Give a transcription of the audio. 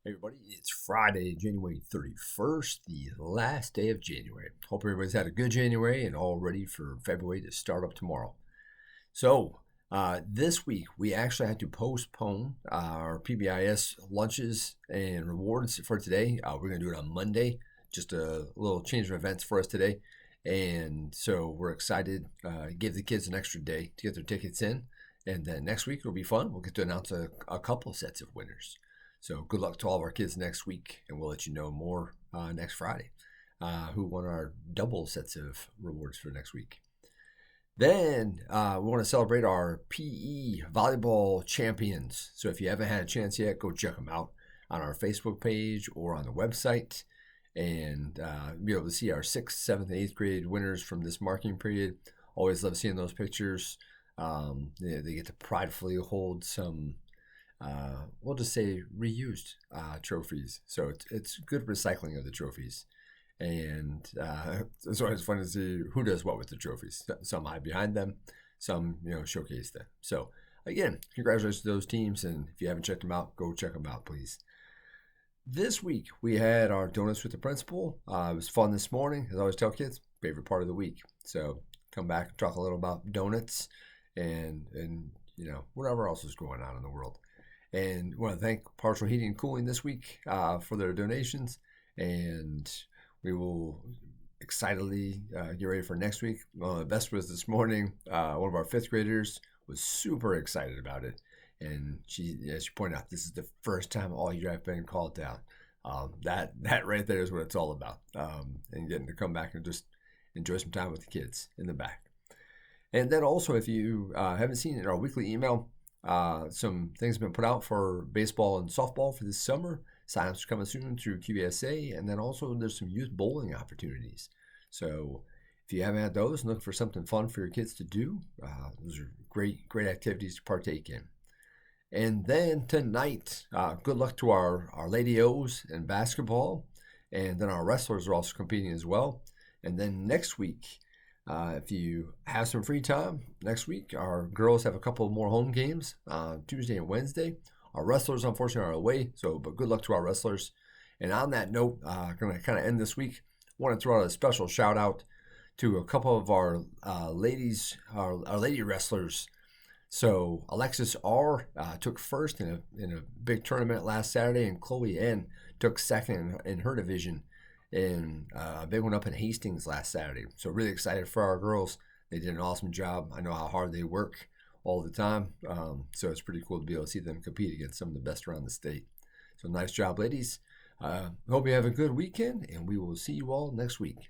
Hey everybody, it's Friday, January 31st, the last day of January. Hope everybody's had a good January and all ready for February to start up tomorrow. This week we actually had to postpone our PBIS lunches and rewards for today. We're going to do it on Monday, just a little change of events for us today. And so we're excited to give the kids an extra day to get their tickets in. And then next week it'll be fun. We'll get to announce a couple sets of winners. So good luck to all of our kids next week, and we'll let you know more next Friday who won our double sets of rewards for next week. Then we want to celebrate our PE Volleyball Champions. So if you haven't had a chance yet, go check them out on our Facebook page or on the website and be able to see our 6th, 7th, and 8th grade winners from this marking period. Always love seeing those pictures. They get to pridefully hold some we'll just say reused trophies. So it's good recycling of the trophies. And it's always fun to see who does what with the trophies. Some hide behind them, some showcase them. So again, congratulations to those teams. And if you haven't checked them out, go check them out, please. This week we had our donuts with the principal. It was fun this morning. As I always tell kids, favorite part of the week. So come back and talk a little about donuts and whatever else is going on in the world. And we want to thank Partial Heating and Cooling this week for their donations. And we will excitedly get ready for next week. The best was this morning. One of our 5th graders was super excited about it. And as she pointed out, this is the first time all year I've been called down. That right there is what it's all about. And getting to come back and just enjoy some time with the kids in the back. And then also, if you haven't seen it in our weekly email, some things have been put out for baseball and softball for this summer. Sign-ups are coming soon through QBSA, and then also there's some youth bowling opportunities. So if you haven't had those and look for something fun for your kids to do, those are great activities to partake in. And then tonight, good luck to our Lady O's in basketball, and then our wrestlers are also competing as well. And then next week, if you have some free time next week, our girls have a couple more home games Tuesday and Wednesday. Our wrestlers, unfortunately, are away, but good luck to our wrestlers. And on that note, I'm going to kind of end this week. I want to throw out a special shout out to a couple of our ladies, our lady wrestlers. So Alexis R. Took first in a big tournament last Saturday, and Chloe N. took second in her division in a big one up in Hastings last Saturday. So really excited for our girls. They did an awesome job. I know how hard they work all the time. So it's pretty cool to be able to see them compete against some of the best around the state. So nice job, ladies. Hope you have a good weekend, and we will see you all next week.